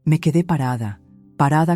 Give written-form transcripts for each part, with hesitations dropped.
Me quedé parada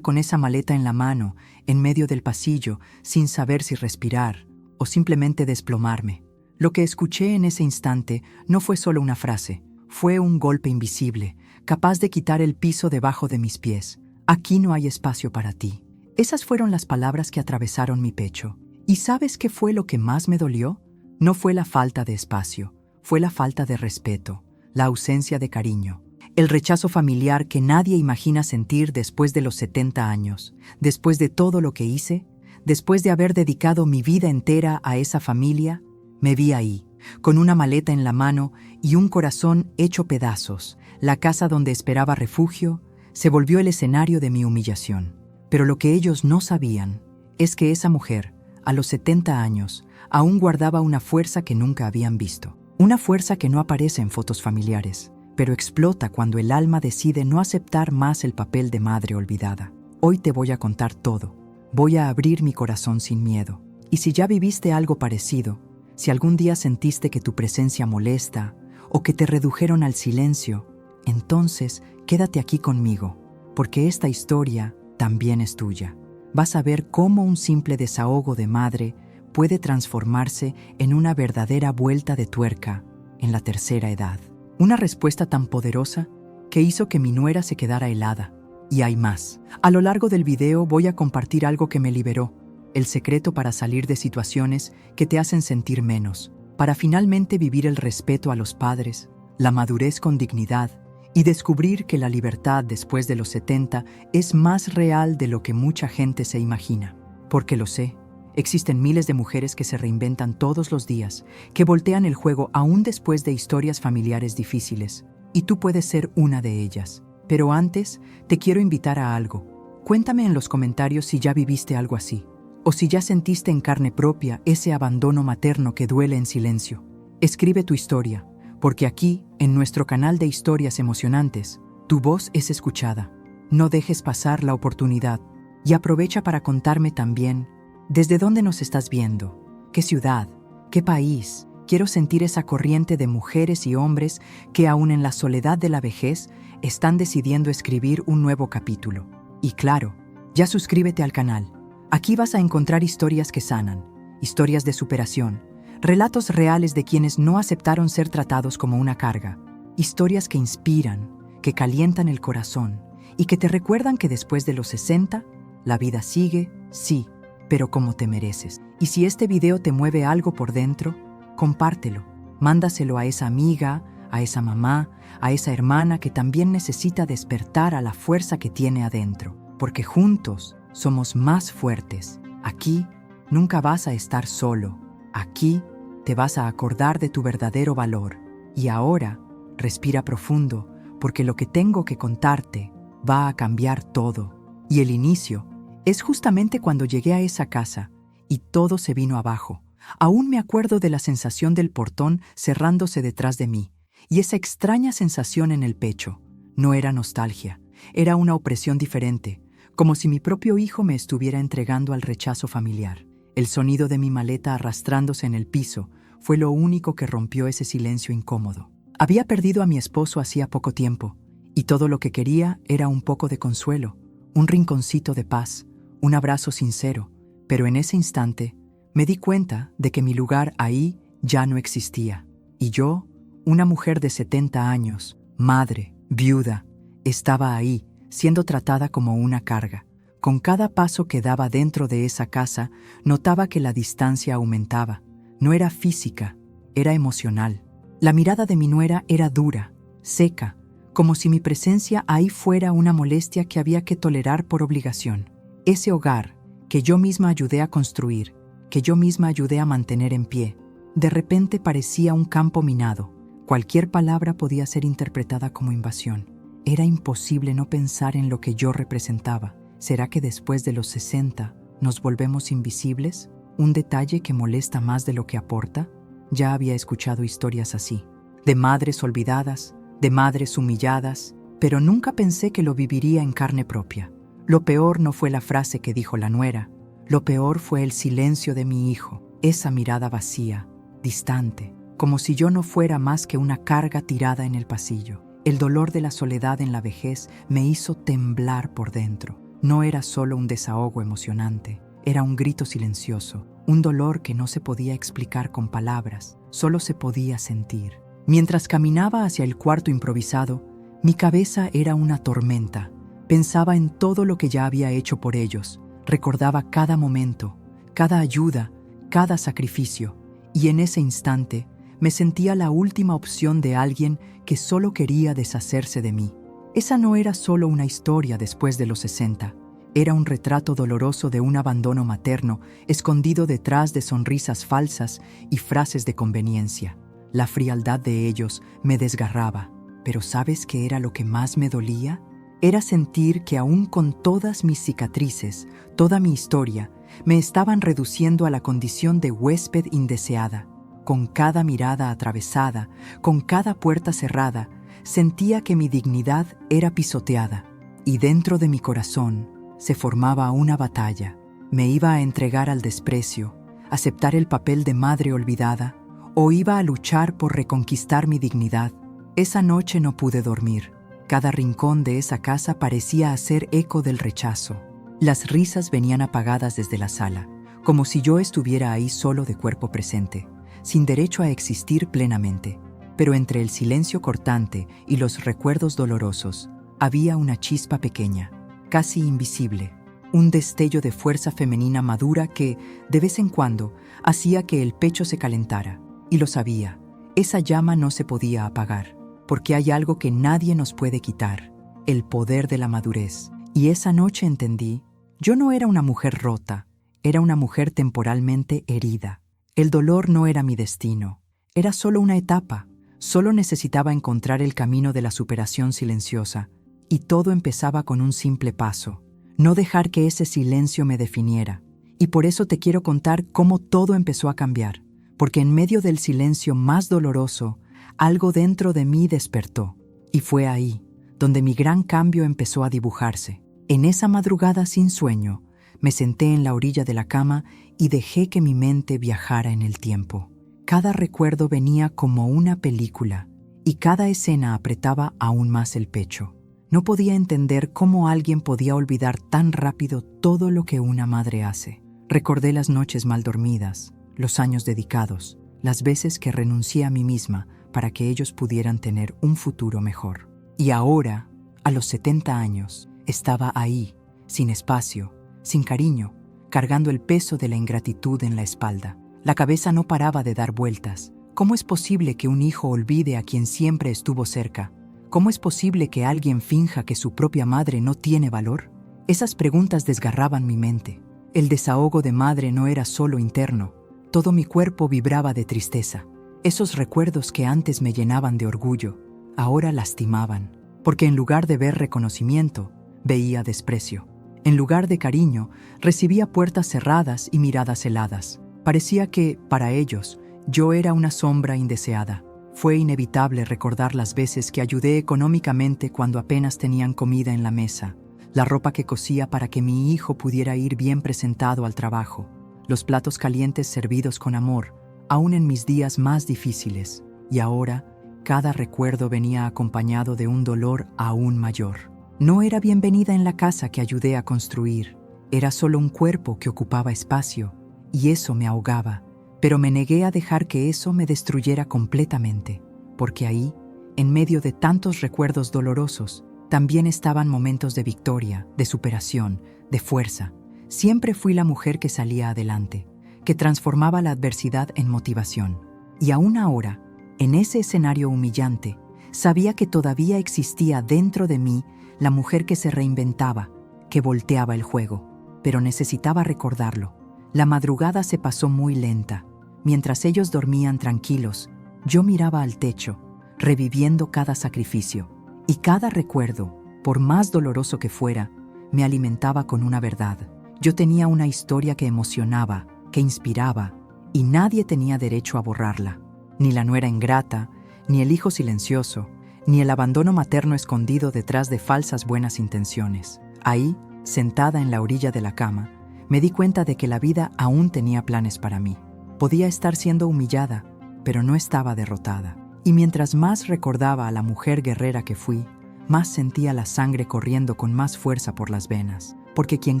con esa maleta en la mano, en medio del pasillo, sin saber si respirar o simplemente desplomarme. Lo que escuché en ese instante no fue solo una frase, fue un golpe invisible, capaz de quitar el piso debajo de mis pies. Aquí no hay espacio para ti. Esas fueron las palabras que atravesaron mi pecho. ¿Y sabes qué fue lo que más me dolió? No fue la falta de espacio, fue la falta de respeto, la ausencia de cariño, el rechazo familiar que nadie imagina sentir después de los 70 años, después de todo lo que hice, después de haber dedicado mi vida entera a esa familia. Me vi ahí, con una maleta en la mano y un corazón hecho pedazos. La casa donde esperaba refugio se volvió el escenario de mi humillación. Pero lo que ellos no sabían es que esa mujer, a los 70 años, aún guardaba una fuerza que nunca habían visto. Una fuerza que no aparece en fotos familiares, pero explota cuando el alma decide no aceptar más el papel de madre olvidada. Hoy te voy a contar todo. Voy a abrir mi corazón sin miedo. Y si ya viviste algo parecido, si algún día sentiste que tu presencia molesta o que te redujeron al silencio, entonces quédate aquí conmigo, porque esta historia también es tuya. Vas a ver cómo un simple desahogo de madre puede transformarse en una verdadera vuelta de tuerca en la tercera edad. Una respuesta tan poderosa que hizo que mi nuera se quedara helada. Y hay más. A lo largo del video voy a compartir algo que me liberó, el secreto para salir de situaciones que te hacen sentir menos, para finalmente vivir el respeto a los padres, la madurez con dignidad y descubrir que la libertad después de los 70 es más real de lo que mucha gente se imagina. Porque lo sé, existen miles de mujeres que se reinventan todos los días, que voltean el juego aún después de historias familiares difíciles, y tú puedes ser una de ellas. Pero antes, te quiero invitar a algo. Cuéntame en los comentarios si ya viviste algo así, o si ya sentiste en carne propia ese abandono materno que duele en silencio. Escribe tu historia, porque aquí, en nuestro canal de historias emocionantes, tu voz es escuchada. No dejes pasar la oportunidad y aprovecha para contarme también desde dónde nos estás viendo, qué ciudad, qué país. Quiero sentir esa corriente de mujeres y hombres que aún en la soledad de la vejez están decidiendo escribir un nuevo capítulo. Y claro, ya suscríbete al canal. Aquí vas a encontrar historias que sanan, historias de superación, relatos reales de quienes no aceptaron ser tratados como una carga, historias que inspiran, que calientan el corazón y que te recuerdan que después de los 60, la vida sigue, sí, pero como te mereces. Y si este video te mueve algo por dentro, compártelo, mándaselo a esa amiga, a esa mamá, a esa hermana que también necesita despertar a la fuerza que tiene adentro, porque juntos somos más fuertes. Aquí nunca vas a estar solo. Aquí te vas a acordar de tu verdadero valor. Y ahora, respira profundo, porque lo que tengo que contarte va a cambiar todo. Y el inicio es justamente cuando llegué a esa casa y todo se vino abajo. Aún me acuerdo de la sensación del portón cerrándose detrás de mí y esa extraña sensación en el pecho. No era nostalgia, era una opresión diferente, como si mi propio hijo me estuviera entregando al rechazo familiar. El sonido de mi maleta arrastrándose en el piso fue lo único que rompió ese silencio incómodo. Había perdido a mi esposo hacía poco tiempo, y todo lo que quería era un poco de consuelo, un rinconcito de paz, un abrazo sincero, pero en ese instante me di cuenta de que mi lugar ahí ya no existía. Y yo, una mujer de 70 años, madre, viuda, estaba ahí, siendo tratada como una carga. Con cada paso que daba dentro de esa casa, notaba que la distancia aumentaba. No era física, era emocional. La mirada de mi nuera era dura, seca, como si mi presencia ahí fuera una molestia que había que tolerar por obligación. Ese hogar que yo misma ayudé a construir, que yo misma ayudé a mantener en pie, de repente parecía un campo minado. Cualquier palabra podía ser interpretada como invasión. Era imposible no pensar en lo que yo representaba. ¿Será que después de los 60 nos volvemos invisibles? ¿Un detalle que molesta más de lo que aporta? Ya había escuchado historias así, de madres olvidadas, de madres humilladas, pero nunca pensé que lo viviría en carne propia. Lo peor no fue la frase que dijo la nuera, lo peor fue el silencio de mi hijo, esa mirada vacía, distante, como si yo no fuera más que una carga tirada en el pasillo. El dolor de la soledad en la vejez me hizo temblar por dentro. No era solo un desahogo emocionante, era un grito silencioso, un dolor que no se podía explicar con palabras, solo se podía sentir. Mientras caminaba hacia el cuarto improvisado, mi cabeza era una tormenta. Pensaba en todo lo que ya había hecho por ellos, recordaba cada momento, cada ayuda, cada sacrificio, y en ese instante me sentía la última opción de alguien que solo quería deshacerse de mí. Esa no era solo una historia después de los 60, era un retrato doloroso de un abandono materno escondido detrás de sonrisas falsas y frases de conveniencia. La frialdad de ellos me desgarraba, pero ¿sabes qué era lo que más me dolía? Era sentir que aún con todas mis cicatrices, toda mi historia, me estaban reduciendo a la condición de huésped indeseada. Con cada mirada atravesada, con cada puerta cerrada, sentía que mi dignidad era pisoteada, y dentro de mi corazón se formaba una batalla. ¿Me iba a entregar al desprecio, aceptar el papel de madre olvidada, o iba a luchar por reconquistar mi dignidad? Esa noche no pude dormir. Cada rincón de esa casa parecía hacer eco del rechazo. Las risas venían apagadas desde la sala, como si yo estuviera ahí solo de cuerpo presente, sin derecho a existir plenamente. Pero entre el silencio cortante y los recuerdos dolorosos, había una chispa pequeña, casi invisible, un destello de fuerza femenina madura que, de vez en cuando, hacía que el pecho se calentara. Y lo sabía, esa llama no se podía apagar, porque hay algo que nadie nos puede quitar, el poder de la madurez. Y esa noche entendí, yo no era una mujer rota, era una mujer temporalmente herida. El dolor no era mi destino, era solo una etapa, solo necesitaba encontrar el camino de la superación silenciosa, y todo empezaba con un simple paso, no dejar que ese silencio me definiera. Y por eso te quiero contar cómo todo empezó a cambiar, porque en medio del silencio más doloroso, algo dentro de mí despertó, y fue ahí donde mi gran cambio empezó a dibujarse. En esa madrugada sin sueño, me senté en la orilla de la cama y dejé que mi mente viajara en el tiempo. Cada recuerdo venía como una película, y cada escena apretaba aún más el pecho. No podía entender cómo alguien podía olvidar tan rápido todo lo que una madre hace. Recordé las noches mal dormidas, los años dedicados, las veces que renuncié a mí misma para que ellos pudieran tener un futuro mejor. Y ahora, a los 70 años, estaba ahí, sin espacio, sin cariño, cargando el peso de la ingratitud en la espalda. La cabeza no paraba de dar vueltas. ¿Cómo es posible que un hijo olvide a quien siempre estuvo cerca? ¿Cómo es posible que alguien finja que su propia madre no tiene valor? Esas preguntas desgarraban mi mente. El desahogo de madre no era solo interno. Todo mi cuerpo vibraba de tristeza. Esos recuerdos que antes me llenaban de orgullo, ahora lastimaban, porque en lugar de ver reconocimiento, veía desprecio. En lugar de cariño, recibía puertas cerradas y miradas heladas. Parecía que, para ellos, yo era una sombra indeseada. Fue inevitable recordar las veces que ayudé económicamente cuando apenas tenían comida en la mesa, la ropa que cosía para que mi hijo pudiera ir bien presentado al trabajo, los platos calientes servidos con amor, aún en mis días más difíciles. Y ahora, cada recuerdo venía acompañado de un dolor aún mayor. No era bienvenida en la casa que ayudé a construir. Era solo un cuerpo que ocupaba espacio, y eso me ahogaba. Pero me negué a dejar que eso me destruyera completamente, porque ahí, en medio de tantos recuerdos dolorosos, también estaban momentos de victoria, de superación, de fuerza. Siempre fui la mujer que salía adelante, que transformaba la adversidad en motivación. Y aún ahora, en ese escenario humillante, sabía que todavía existía dentro de mí la mujer que se reinventaba, que volteaba el juego. Pero necesitaba recordarlo. La madrugada se pasó muy lenta. Mientras ellos dormían tranquilos, yo miraba al techo, reviviendo cada sacrificio. Y cada recuerdo, por más doloroso que fuera, me alimentaba con una verdad. Yo tenía una historia que emocionaba, que inspiraba, y nadie tenía derecho a borrarla. Ni la nuera ingrata, ni el hijo silencioso, ni el abandono materno escondido detrás de falsas buenas intenciones. Ahí, sentada en la orilla de la cama, me di cuenta de que la vida aún tenía planes para mí. Podía estar siendo humillada, pero no estaba derrotada. Y mientras más recordaba a la mujer guerrera que fui, más sentía la sangre corriendo con más fuerza por las venas. Porque quien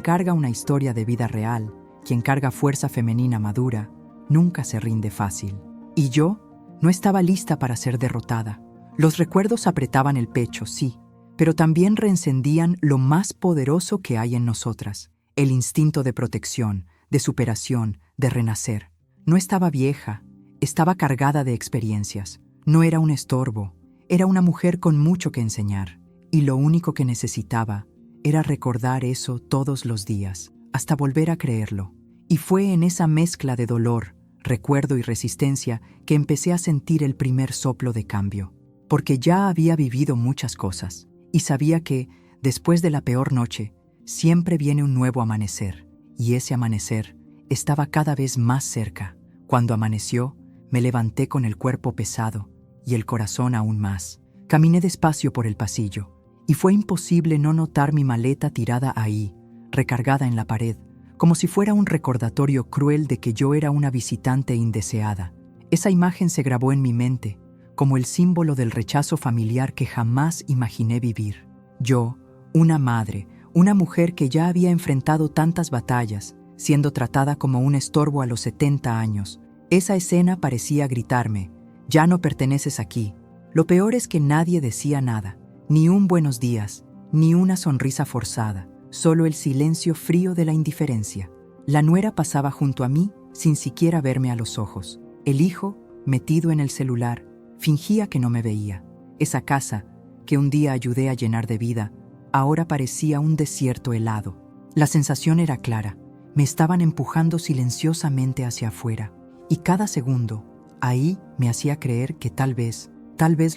carga una historia de vida real, quien carga fuerza femenina madura, nunca se rinde fácil. Y yo no estaba lista para ser derrotada. Los recuerdos apretaban el pecho, sí, pero también reencendían lo más poderoso que hay en nosotras, el instinto de protección, de superación, de renacer. No estaba vieja, estaba cargada de experiencias. No era un estorbo, era una mujer con mucho que enseñar, y lo único que necesitaba era recordar eso todos los días, hasta volver a creerlo. Y fue en esa mezcla de dolor, recuerdo y resistencia que empecé a sentir el primer soplo de cambio, porque ya había vivido muchas cosas, y sabía que, después de la peor noche, siempre viene un nuevo amanecer, y ese amanecer estaba cada vez más cerca. Cuando amaneció, me levanté con el cuerpo pesado y el corazón aún más. Caminé despacio por el pasillo, y fue imposible no notar mi maleta tirada ahí, recargada en la pared, como si fuera un recordatorio cruel de que yo era una visitante indeseada. Esa imagen se grabó en mi mente, como el símbolo del rechazo familiar que jamás imaginé vivir. Yo, una madre, una mujer que ya había enfrentado tantas batallas, siendo tratada como un estorbo a los 70 años, esa escena parecía gritarme: ya no perteneces aquí. Lo peor es que nadie decía nada, ni un buenos días, ni una sonrisa forzada, solo el silencio frío de la indiferencia. La nuera pasaba junto a mí sin siquiera verme a los ojos. El hijo, metido en el celular, fingía que no me veía. Esa casa, que un día ayudé a llenar de vida, ahora parecía un desierto helado. La sensación era clara, me estaban empujando silenciosamente hacia afuera, y cada segundo, ahí me hacía creer que tal vez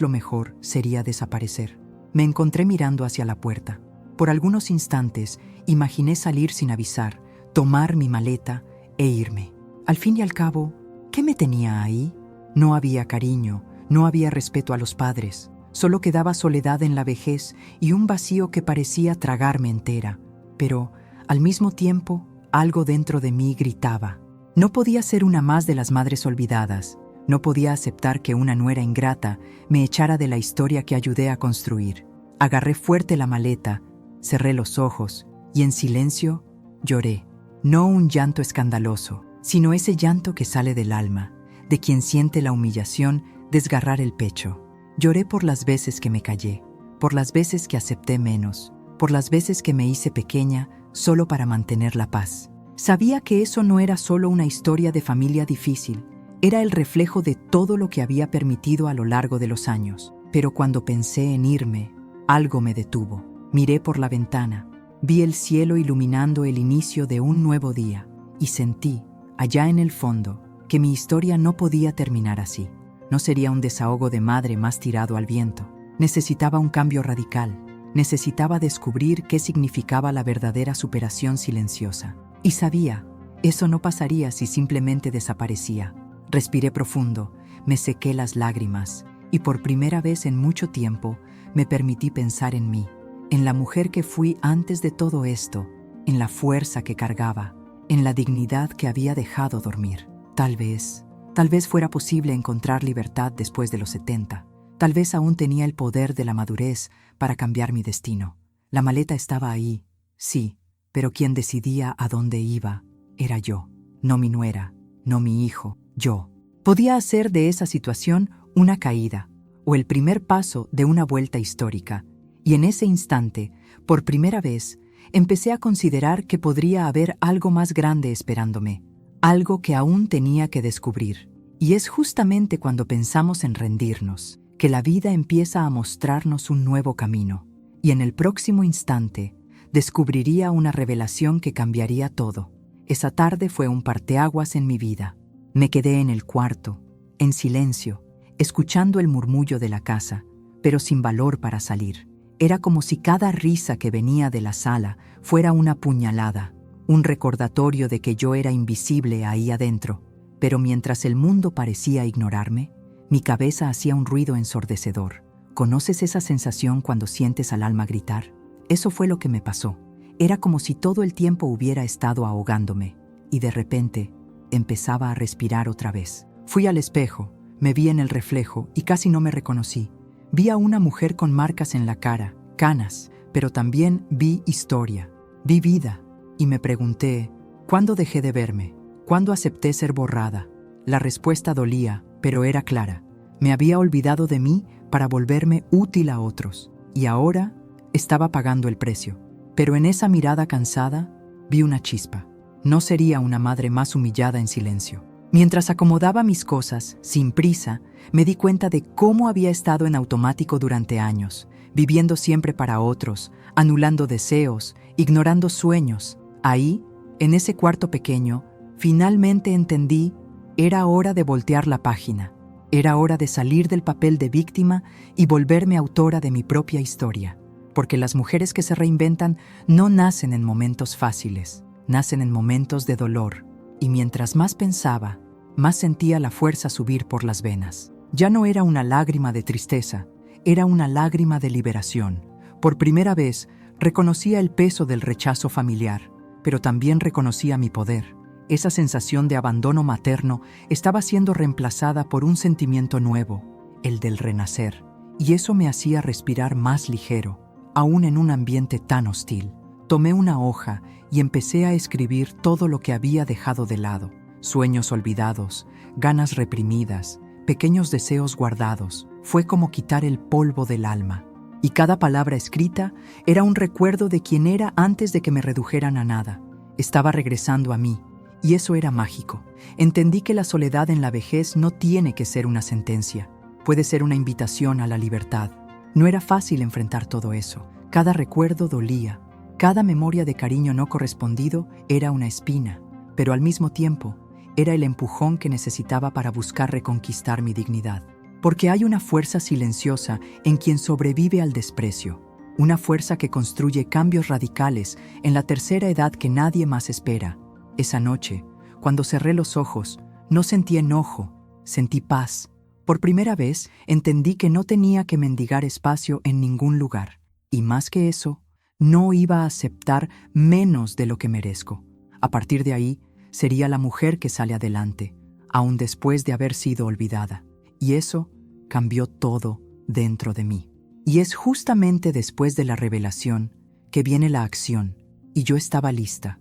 lo mejor sería desaparecer. Me encontré mirando hacia la puerta. Por algunos instantes, imaginé salir sin avisar, tomar mi maleta e irme. Al fin y al cabo, ¿qué me tenía ahí? No había cariño, no había respeto a los padres. Solo quedaba soledad en la vejez y un vacío que parecía tragarme entera. Pero, al mismo tiempo, algo dentro de mí gritaba. No podía ser una más de las madres olvidadas. No podía aceptar que una nuera ingrata me echara de la historia que ayudé a construir. Agarré fuerte la maleta, cerré los ojos y en silencio lloré. No un llanto escandaloso, sino ese llanto que sale del alma, de quien siente la humillación desgarrar el pecho. Lloré por las veces que me callé, por las veces que acepté menos, por las veces que me hice pequeña solo para mantener la paz. Sabía que eso no era solo una historia de familia difícil, era el reflejo de todo lo que había permitido a lo largo de los años. Pero cuando pensé en irme, algo me detuvo. Miré por la ventana, vi el cielo iluminando el inicio de un nuevo día y sentí, allá en el fondo, que mi historia no podía terminar así. No sería un desahogo de madre más tirado al viento. Necesitaba un cambio radical. Necesitaba descubrir qué significaba la verdadera superación silenciosa. Y sabía, eso no pasaría si simplemente desaparecía. Respiré profundo, me sequé las lágrimas y por primera vez en mucho tiempo me permití pensar en mí, en la mujer que fui antes de todo esto, en la fuerza que cargaba, en la dignidad que había dejado dormir. Tal vez fuera posible encontrar libertad después de los 70. Tal vez aún tenía el poder de la madurez para cambiar mi destino. La maleta estaba ahí, sí, pero quien decidía a dónde iba era yo, no mi nuera, no mi hijo, yo. Podía hacer de esa situación una caída o el primer paso de una vuelta histórica, y en ese instante, por primera vez, empecé a considerar que podría haber algo más grande esperándome, algo que aún tenía que descubrir. Y es justamente cuando pensamos en rendirnos que la vida empieza a mostrarnos un nuevo camino, y en el próximo instante descubriría una revelación que cambiaría todo. Esa tarde fue un parteaguas en mi vida. Me quedé en el cuarto, en silencio, escuchando el murmullo de la casa, pero sin valor para salir. Era como si cada risa que venía de la sala fuera una puñalada, un recordatorio de que yo era invisible ahí adentro. Pero mientras el mundo parecía ignorarme, mi cabeza hacía un ruido ensordecedor. ¿Conoces esa sensación cuando sientes al alma gritar? Eso fue lo que me pasó. Era como si todo el tiempo hubiera estado ahogándome, y de repente empezaba a respirar otra vez. Fui al espejo, Me vi en el reflejo y casi no me reconocí. Vi a una mujer con marcas en la cara, canas, pero también vi historia, vi vida, y me pregunté, ¿cuándo dejé de verme? ¿Cuándo acepté ser borrada? La respuesta dolía, pero era clara. Me había olvidado de mí para volverme útil a otros, y ahora estaba pagando el precio. Pero en esa mirada cansada vi una chispa. No sería una madre más humillada en silencio. Mientras acomodaba mis cosas, sin prisa, me di cuenta de cómo había estado en automático durante años, viviendo siempre para otros, anulando deseos, ignorando sueños. Ahí, en ese cuarto pequeño, finalmente entendí, era hora de voltear la página. Era hora de salir del papel de víctima y volverme autora de mi propia historia. Porque las mujeres que se reinventan no nacen en momentos fáciles, nacen en momentos de dolor. Y mientras más pensaba, más sentía la fuerza subir por las venas. Ya no era una lágrima de tristeza, era una lágrima de liberación. Por primera vez, reconocía el peso del rechazo familiar, pero también reconocía mi poder. Esa sensación de abandono materno estaba siendo reemplazada por un sentimiento nuevo, el del renacer, y eso me hacía respirar más ligero, aún en un ambiente tan hostil. Tomé una hoja y empecé a escribir todo lo que había dejado de lado. Sueños olvidados, ganas reprimidas, pequeños deseos guardados. Fue como quitar el polvo del alma. Y cada palabra escrita era un recuerdo de quién era antes de que me redujeran a nada. Estaba regresando a mí, y eso era mágico. Entendí que la soledad en la vejez no tiene que ser una sentencia. Puede ser una invitación a la libertad. No era fácil enfrentar todo eso. Cada recuerdo dolía. Cada memoria de cariño no correspondido era una espina, pero al mismo tiempo era el empujón que necesitaba para buscar reconquistar mi dignidad. Porque hay una fuerza silenciosa en quien sobrevive al desprecio, una fuerza que construye cambios radicales en la tercera edad que nadie más espera. Esa noche, cuando cerré los ojos, no sentí enojo, sentí paz. Por primera vez entendí que no tenía que mendigar espacio en ningún lugar, y más que eso, no iba a aceptar menos de lo que merezco. A partir de ahí, sería la mujer que sale adelante, aún después de haber sido olvidada. Y eso cambió todo dentro de mí. Y es justamente después de la revelación que viene la acción, y yo estaba lista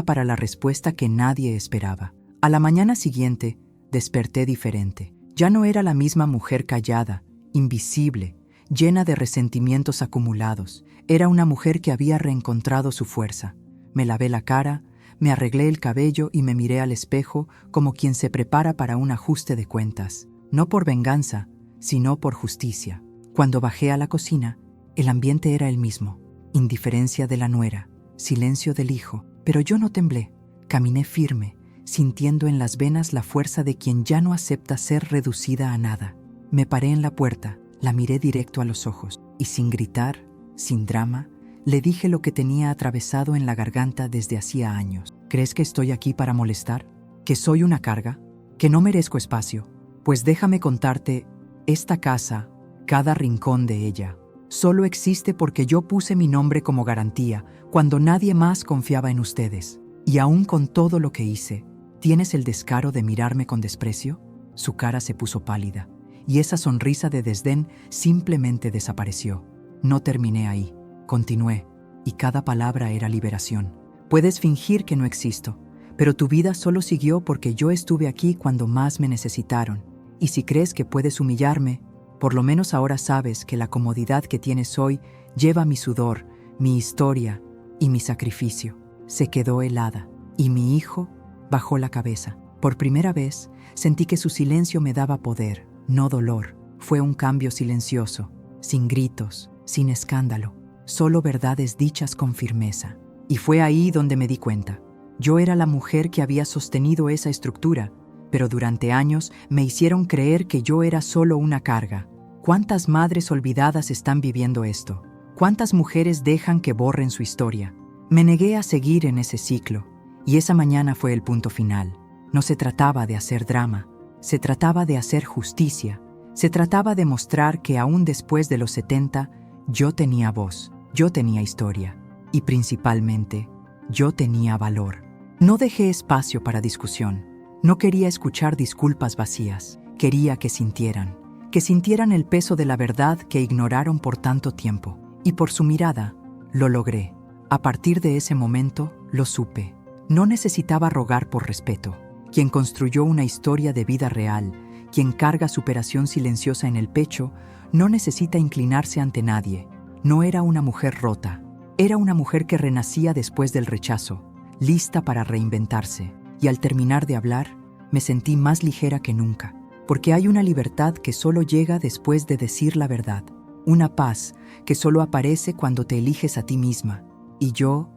para la respuesta que nadie esperaba. A la mañana siguiente, desperté diferente. Ya no era la misma mujer callada, invisible, llena de resentimientos acumulados. Era una mujer que había reencontrado su fuerza. Me lavé la cara, me arreglé el cabello y me miré al espejo como quien se prepara para un ajuste de cuentas. No por venganza, sino por justicia. Cuando bajé a la cocina, el ambiente era el mismo. Indiferencia de la nuera, silencio del hijo, pero yo no temblé. Caminé firme, sintiendo en las venas la fuerza de quien ya no acepta ser reducida a nada. Me paré en la puerta, la miré directo a los ojos, y sin gritar, sin drama, le dije lo que tenía atravesado en la garganta desde hacía años. ¿Crees que estoy aquí para molestar? ¿Que soy una carga? ¿Que no merezco espacio? Pues déjame contarte, esta casa, cada rincón de ella, solo existe porque yo puse mi nombre como garantía cuando nadie más confiaba en ustedes. Y aún con todo lo que hice, ¿tienes el descaro de mirarme con desprecio? Su cara se puso pálida, y esa sonrisa de desdén simplemente desapareció. No terminé ahí, continué, y cada palabra era liberación. Puedes fingir que no existo, pero tu vida solo siguió porque yo estuve aquí cuando más me necesitaron. Y si crees que puedes humillarme, por lo menos ahora sabes que la comodidad que tienes hoy lleva mi sudor, mi historia y mi sacrificio. Se quedó helada, y mi hijo bajó la cabeza. Por primera vez, sentí que su silencio me daba poder, no dolor. Fue un cambio silencioso, sin gritos, sin escándalo, solo verdades dichas con firmeza. Y fue ahí donde me di cuenta. Yo era la mujer que había sostenido esa estructura, pero durante años me hicieron creer que yo era solo una carga. ¿Cuántas madres olvidadas están viviendo esto? ¿Cuántas mujeres dejan que borren su historia? Me negué a seguir en ese ciclo, y esa mañana fue el punto final. No se trataba de hacer drama, se trataba de hacer justicia, se trataba de mostrar que aún después de los 70, yo tenía voz, yo tenía historia, y principalmente, yo tenía valor. No dejé espacio para discusión, no quería escuchar disculpas vacías. Quería que sintieran el peso de la verdad que ignoraron por tanto tiempo. Y por su mirada, lo logré. A partir de ese momento, lo supe. No necesitaba rogar por respeto. Quien construyó una historia de vida real, quien carga superación silenciosa en el pecho, no necesita inclinarse ante nadie. No era una mujer rota. Era una mujer que renacía después del rechazo, lista para reinventarse. Y al terminar de hablar, me sentí más ligera que nunca. Porque hay una libertad que solo llega después de decir la verdad. Una paz que solo aparece cuando te eliges a ti misma. Y yo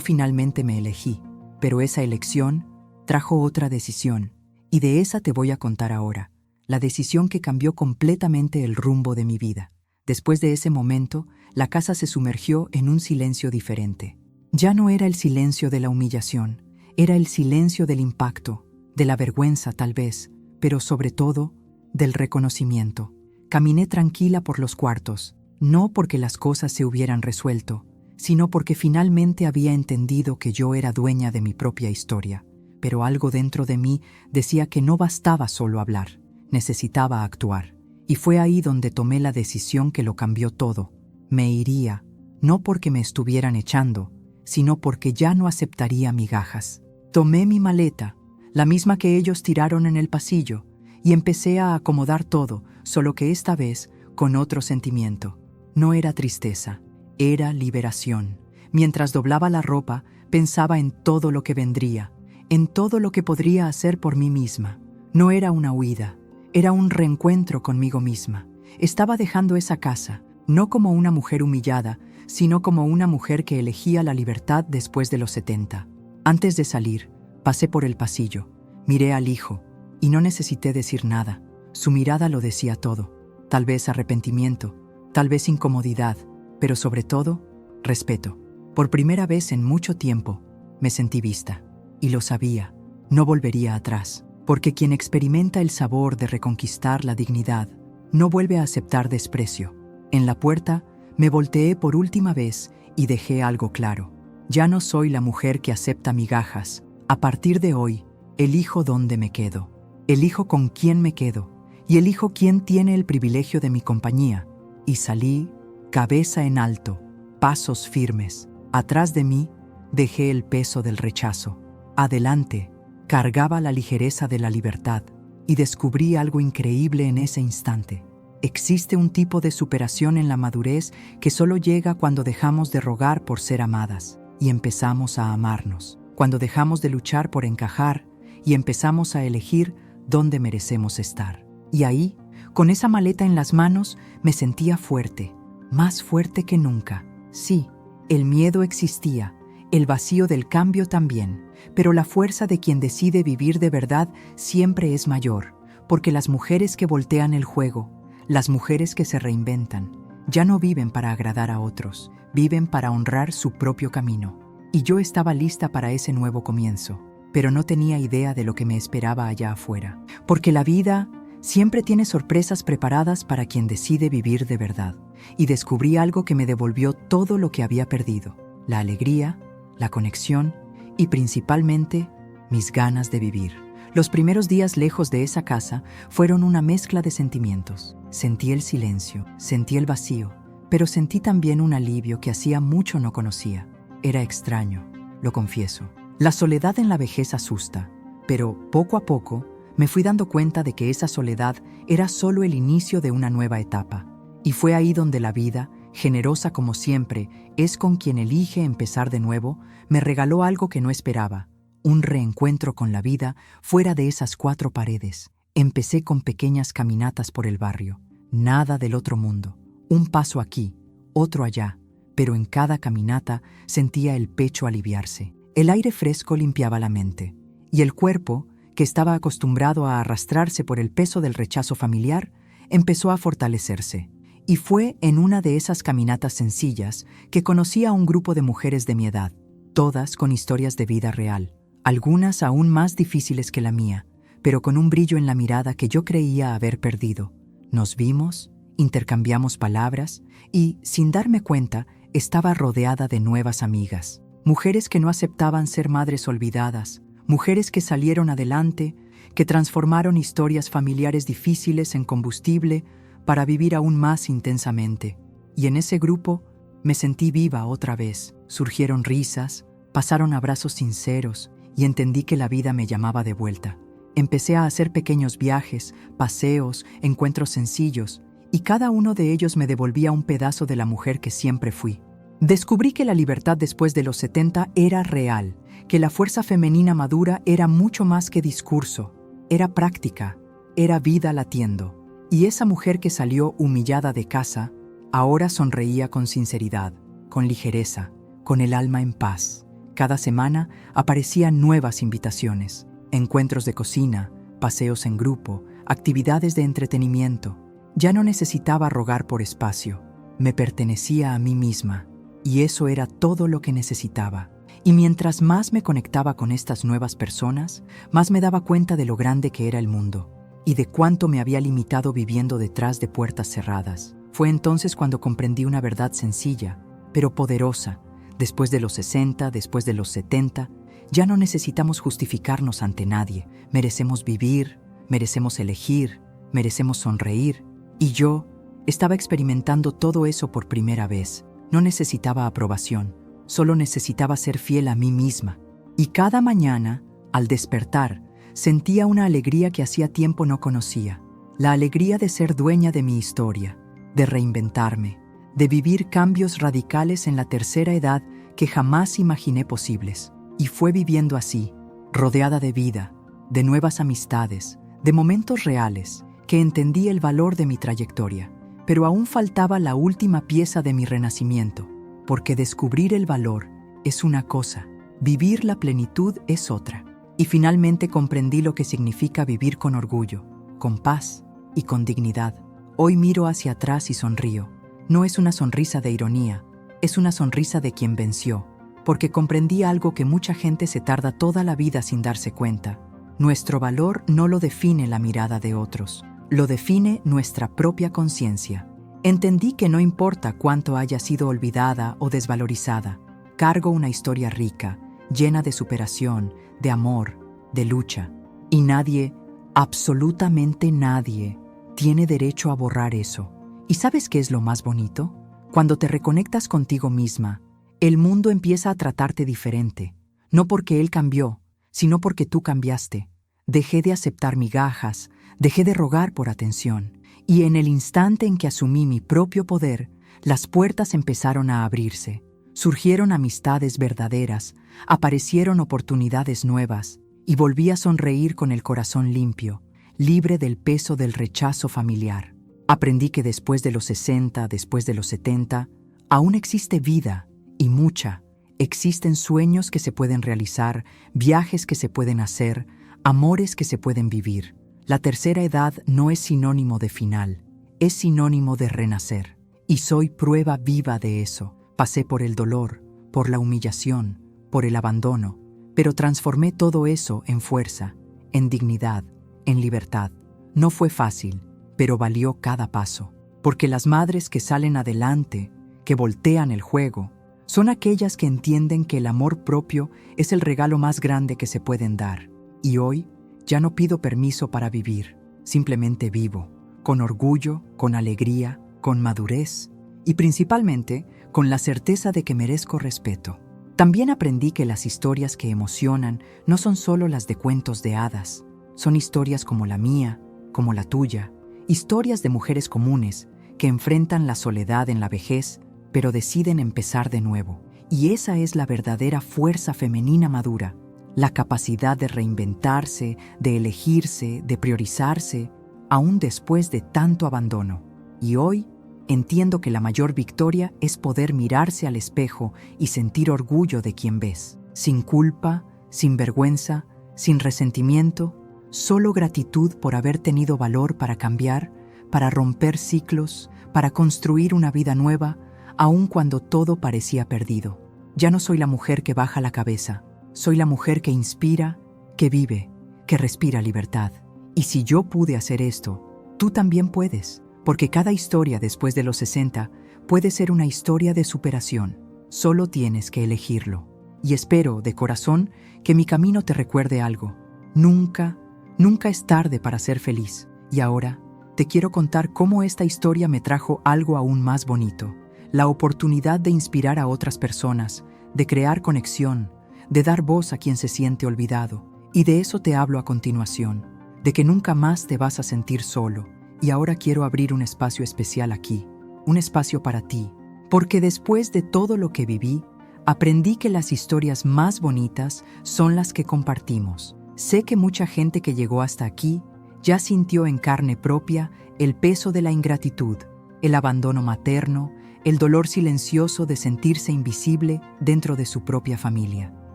finalmente me elegí. Pero esa elección trajo otra decisión. Y de esa te voy a contar ahora. La decisión que cambió completamente el rumbo de mi vida. Después de ese momento, la casa se sumergió en un silencio diferente. Ya no era el silencio de la humillación. Era el silencio del impacto, de la vergüenza tal vez, pero sobre todo, del reconocimiento. Caminé tranquila por los cuartos, no porque las cosas se hubieran resuelto, sino porque finalmente había entendido que yo era dueña de mi propia historia. Pero algo dentro de mí decía que no bastaba solo hablar, necesitaba actuar. Y fue ahí donde tomé la decisión que lo cambió todo. Me iría, no porque me estuvieran echando, sino porque ya no aceptaría migajas. Tomé mi maleta, la misma que ellos tiraron en el pasillo, y empecé a acomodar todo, solo que esta vez con otro sentimiento. No era tristeza, era liberación. Mientras doblaba la ropa, pensaba en todo lo que vendría, en todo lo que podría hacer por mí misma. No era una huida, era un reencuentro conmigo misma. Estaba dejando esa casa, no como una mujer humillada, sino como una mujer que elegía la libertad después de los 70. Antes de salir, pasé por el pasillo, miré al hijo, y no necesité decir nada. Su mirada lo decía todo. Tal vez arrepentimiento, tal vez incomodidad, pero sobre todo, respeto. Por primera vez en mucho tiempo, me sentí vista. Y lo sabía, no volvería atrás, porque quien experimenta el sabor de reconquistar la dignidad, no vuelve a aceptar desprecio. En la puerta, me volteé por última vez y dejé algo claro. Ya no soy la mujer que acepta migajas. A partir de hoy, elijo dónde me quedo, elijo con quién me quedo y elijo quién tiene el privilegio de mi compañía. Y salí, cabeza en alto, pasos firmes. Atrás de mí, dejé el peso del rechazo. Adelante, cargaba la ligereza de la libertad y descubrí algo increíble en ese instante. Existe un tipo de superación en la madurez que solo llega cuando dejamos de rogar por ser amadas y empezamos a amarnos. Cuando dejamos de luchar por encajar y empezamos a elegir dónde merecemos estar. Y ahí, con esa maleta en las manos, me sentía fuerte, más fuerte que nunca. Sí, el miedo existía, el vacío del cambio también, pero la fuerza de quien decide vivir de verdad siempre es mayor, porque las mujeres que voltean el juego, las mujeres que se reinventan, ya no viven para agradar a otros, viven para honrar su propio camino. Y yo estaba lista para ese nuevo comienzo, pero no tenía idea de lo que me esperaba allá afuera. Porque la vida siempre tiene sorpresas preparadas para quien decide vivir de verdad. Y descubrí algo que me devolvió todo lo que había perdido: la alegría, la conexión y principalmente mis ganas de vivir. Los primeros días lejos de esa casa fueron una mezcla de sentimientos. Sentí el silencio, sentí el vacío, pero sentí también un alivio que hacía mucho no conocía. Era extraño, lo confieso. La soledad en la vejez asusta, pero poco a poco me fui dando cuenta de que esa soledad era solo el inicio de una nueva etapa. Y fue ahí donde la vida, generosa como siempre, es con quien elige empezar de nuevo, me regaló algo que no esperaba: un reencuentro con la vida fuera de esas 4 paredes. Empecé con pequeñas caminatas por el barrio, nada del otro mundo. Un paso aquí, otro allá, pero en cada caminata sentía el pecho aliviarse. El aire fresco limpiaba la mente, y el cuerpo, que estaba acostumbrado a arrastrarse por el peso del rechazo familiar, empezó a fortalecerse. Y fue en una de esas caminatas sencillas que conocí a un grupo de mujeres de mi edad, todas con historias de vida real, algunas aún más difíciles que la mía, pero con un brillo en la mirada que yo creía haber perdido. Nos vimos, intercambiamos palabras y, sin darme cuenta, estaba rodeada de nuevas amigas. Mujeres que no aceptaban ser madres olvidadas, mujeres que salieron adelante que transformaron historias familiares difíciles en combustible para vivir aún más intensamente. Y en ese grupo me sentí viva otra vez. Surgieron risas, pasaron abrazos sinceros y entendí que la vida me llamaba de vuelta. Empecé a hacer pequeños viajes, paseos, encuentros sencillos, y cada uno de ellos me devolvía un pedazo de la mujer que siempre fui. Descubrí que la libertad después de los 70 era real, que la fuerza femenina madura era mucho más que discurso, era práctica, era vida latiendo. Y esa mujer que salió humillada de casa, ahora sonreía con sinceridad, con ligereza, con el alma en paz. Cada semana aparecían nuevas invitaciones, encuentros de cocina, paseos en grupo, actividades de entretenimiento. Ya no necesitaba rogar por espacio, me pertenecía a mí misma, y eso era todo lo que necesitaba. Y mientras más me conectaba con estas nuevas personas, más me daba cuenta de lo grande que era el mundo, y de cuánto me había limitado viviendo detrás de puertas cerradas. Fue entonces cuando comprendí una verdad sencilla, pero poderosa. Después de los 60, después de los 70, ya no necesitamos justificarnos ante nadie. Merecemos vivir, merecemos elegir, merecemos sonreír. Y yo estaba experimentando todo eso por primera vez. No necesitaba aprobación, solo necesitaba ser fiel a mí misma. Y cada mañana, al despertar, sentía una alegría que hacía tiempo no conocía. La alegría de ser dueña de mi historia, de reinventarme, de vivir cambios radicales en la tercera edad que jamás imaginé posibles. Y fue viviendo así, rodeada de vida, de nuevas amistades, de momentos reales, que entendí el valor de mi trayectoria. Pero aún faltaba la última pieza de mi renacimiento, porque descubrir el valor es una cosa, vivir la plenitud es otra. Y finalmente comprendí lo que significa vivir con orgullo, con paz y con dignidad. Hoy miro hacia atrás y sonrío. No es una sonrisa de ironía, es una sonrisa de quien venció, porque comprendí algo que mucha gente se tarda toda la vida sin darse cuenta. Nuestro valor no lo define la mirada de otros, lo define nuestra propia conciencia. Entendí que no importa cuánto haya sido olvidada o desvalorizada, cargo una historia rica, llena de superación, de amor, de lucha. Y nadie, absolutamente nadie, tiene derecho a borrar eso. ¿Y sabes qué es lo más bonito? Cuando te reconectas contigo misma, el mundo empieza a tratarte diferente. No porque él cambió, sino porque tú cambiaste. Dejé de aceptar migajas, dejé de rogar por atención. Y en el instante en que asumí mi propio poder, las puertas empezaron a abrirse. Surgieron amistades verdaderas, aparecieron oportunidades nuevas, y volví a sonreír con el corazón limpio, libre del peso del rechazo familiar. Aprendí que después de los 60, después de los 70, aún existe vida, y mucha. Existen sueños que se pueden realizar, viajes que se pueden hacer, amores que se pueden vivir. La tercera edad no es sinónimo de final, es sinónimo de renacer. Y soy prueba viva de eso. Pasé por el dolor, por la humillación, por el abandono, pero transformé todo eso en fuerza, en dignidad, en libertad. No fue fácil, pero valió cada paso. Porque las madres que salen adelante, que voltean el juego, son aquellas que entienden que el amor propio es el regalo más grande que se pueden dar. Y hoy ya no pido permiso para vivir, simplemente vivo, con orgullo, con alegría, con madurez y principalmente con la certeza de que merezco respeto. También aprendí que las historias que emocionan no son solo las de cuentos de hadas, son historias como la mía, como la tuya, historias de mujeres comunes que enfrentan la soledad en la vejez, pero deciden empezar de nuevo. Y esa es la verdadera fuerza femenina madura, la capacidad de reinventarse, de elegirse, de priorizarse, aún después de tanto abandono. Y hoy entiendo que la mayor victoria es poder mirarse al espejo y sentir orgullo de quien ves, sin culpa, sin vergüenza, sin resentimiento, solo gratitud por haber tenido valor para cambiar, para romper ciclos, para construir una vida nueva, aun cuando todo parecía perdido. Ya no soy la mujer que baja la cabeza, soy la mujer que inspira, que vive, que respira libertad. Y si yo pude hacer esto, tú también puedes, porque cada historia después de los 60 puede ser una historia de superación. Solo tienes que elegirlo. Y espero, de corazón, que mi camino te recuerde algo. Nunca, Nunca es tarde para ser feliz. Y ahora, te quiero contar cómo esta historia me trajo algo aún más bonito. La oportunidad de inspirar a otras personas, de crear conexión, de dar voz a quien se siente olvidado. Y de eso te hablo a continuación, de que nunca más te vas a sentir solo. Y ahora quiero abrir un espacio especial aquí, un espacio para ti, porque después de todo lo que viví, aprendí que las historias más bonitas son las que compartimos. Sé que mucha gente que llegó hasta aquí ya sintió en carne propia el peso de la ingratitud, el abandono materno, el dolor silencioso de sentirse invisible dentro de su propia familia.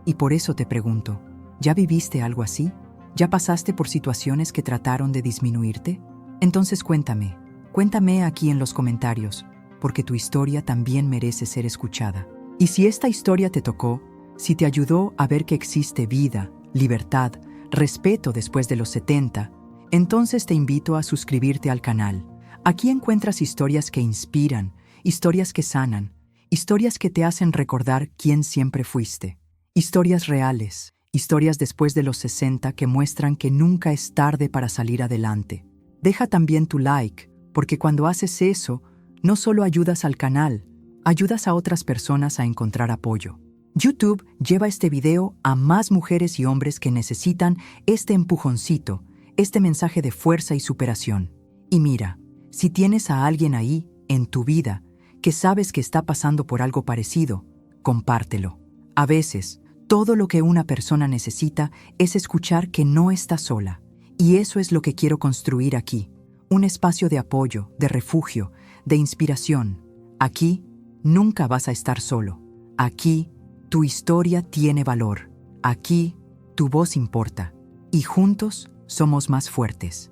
Y por eso te pregunto, ¿ya viviste algo así? ¿Ya pasaste por situaciones que trataron de disminuirte? Entonces cuéntame aquí en los comentarios, porque tu historia también merece ser escuchada. Y si esta historia te tocó, si te ayudó a ver que existe vida, libertad, respeto después de los 70, entonces te invito a suscribirte al canal. Aquí encuentras historias que inspiran, historias que sanan, historias que te hacen recordar quién siempre fuiste. Historias reales, historias después de los 60 que muestran que nunca es tarde para salir adelante. Deja también tu like, porque cuando haces eso, no solo ayudas al canal, ayudas a otras personas a encontrar apoyo. YouTube lleva este video a más mujeres y hombres que necesitan este empujoncito, este mensaje de fuerza y superación. Y mira, si tienes a alguien ahí, en tu vida, que sabes que está pasando por algo parecido, compártelo. A veces, todo lo que una persona necesita es escuchar que no está sola. Y eso es lo que quiero construir aquí. Un espacio de apoyo, de refugio, de inspiración. Aquí, nunca vas a estar solo. Aquí, tu historia tiene valor. Aquí, tu voz importa. Y juntos, somos más fuertes.